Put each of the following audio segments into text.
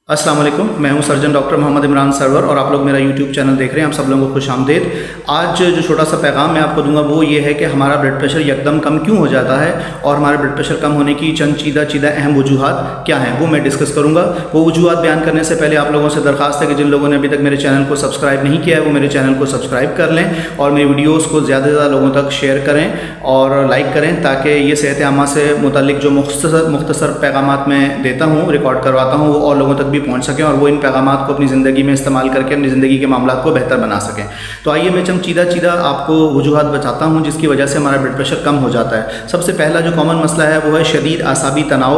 अस्सलाम वालेकुम, मैं हूं सर्जन डॉक्टर मोहम्मद इमरान सरवर और आप लोग मेरा यूट्यूब चैनल देख रहे हैं। आप सब लोगों को खुश आमदेद। आज जो छोटा सा पैगाम मैं आपको दूंगा वो ये है कि हमारा ब्लड प्रेशर यकदम कम क्यों हो जाता है और हमारे ब्लड प्रेशर कम होने की चंद चीदा अहम वजूहात क्या हैं वो मैं डिस्कस करूंगा। वो वजूहात बयान करने से पहले आप लोगों से दरख्वास्त है कि जिन लोगों ने अभी तक मेरे चैनल को सब्सक्राइब नहीं किया है वो मेरे चैनल को सब्सक्राइब कर लें और मेरी वीडियोज़ को ज़्यादा से ज़्यादा लोगों तक शेयर करें और लाइक करें, ताकि ये सेहत आमा से मुतल्लिक जो मुख्तसर पैगामात मैं देता हूँ, रिकॉर्ड करवाता हूँ, वो और लोगों तक भी पहुँच सकें और वो इन पैगामात को अपनी ज़िंदगी में इस्तेमाल करके अपनी ज़िंदगी के मामलात को बेहतर बना सकें। तो आइए मैं चंद चीदा आपको वजूहात बताता हूँ जिसकी वजह से हमारा ब्लड प्रेशर कम हो जाता है। सबसे पहला जो कॉमन मसला है वो है शदीद आसाबी तनाव,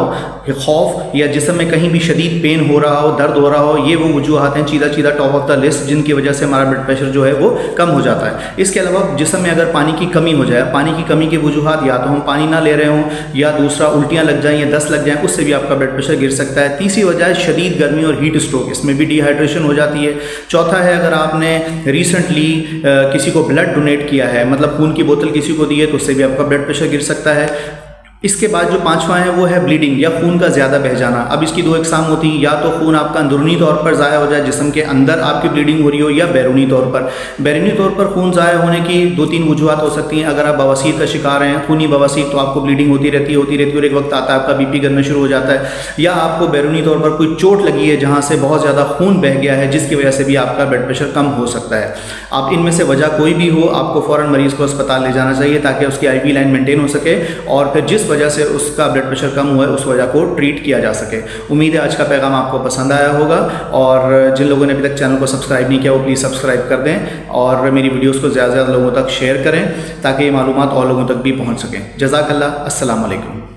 खौफ या जिस्म में कहीं भी शदीद पेन हो रहा हो, दर्द हो रहा हो। ये वो वजूहात हैं चीदा टॉप ऑफ द लिस्ट जिनकी वजह से हमारा ब्लड प्रेशर जो है वो कम हो जाता है। इसके अलावा जिस्म में अगर पानी की कमी हो जाए, पानी की कमी के वजूहात या तो हम पानी ना ले रहे हों या दूसरा उल्टियाँ लग जाएँ या दस्त लग जाएँ, उससे भी आपका ब्लड प्रेशर गिर सकता है। तीसरी वजह है शदीद गर्मी और हीट स्ट्रोक, इसमें भी डिहाइड्रेशन हो जाती है। चौथा है अगर आपने रिसेंटली किसी को ब्लड डोनेट किया है, मतलब खून की बोतल किसी को दी है, तो उससे भी आपका ब्लड प्रेशर गिर सकता है। इसके बाद जो पांचवा है वो है ब्लीडिंग या खून का ज़्यादा बह जाना। अब इसकी दो इकसाम होती हैं, या तो खून आपका अंदरूनी तौर पर ज़ाया हो जाए, जिस्म के अंदर आपकी ब्लीडिंग हो रही हो, या बैरूनी तौर पर। बैरूनी तौर पर खून ज़ाया होने की दो तीन वजूहात हो सकती हैं। अगर आप बवासीर का शिकार हैं, खूनी बवासीर, तो आपको ब्लीडिंग होती रहती है और एक वक्त आता है आपका बीपी गिरना शुरू हो जाता है, या आपको बैरूनी तौर पर कोई चोट लगी है जहाँ से बहुत ज़्यादा खून बह गया है, जिसकी वजह से भी आपका ब्लड प्रेशर कम हो सकता है। आप इनमें से वजह कोई भी हो, आपको फ़ौरन मरीज़ को अस्पताल ले जाना चाहिए ताकि उसकी IV लाइन मेंटेन हो सके और फिर जिस वजह से उसका ब्लड प्रेशर कम हुआ है उस वजह को ट्रीट किया जा सके। उम्मीद है आज का पैगाम आपको पसंद आया होगा और जिन लोगों ने अभी तक चैनल को सब्सक्राइब नहीं किया वो प्लीज़ सब्सक्राइब कर दें और मेरी वीडियोस को ज़्यादा से ज़्यादा लोगों तक शेयर करें ताकि ये मालूमात और लोगों तक भी पहुंच सकें। जज़ाकल्लाह, अस्सलाम वालेकुम।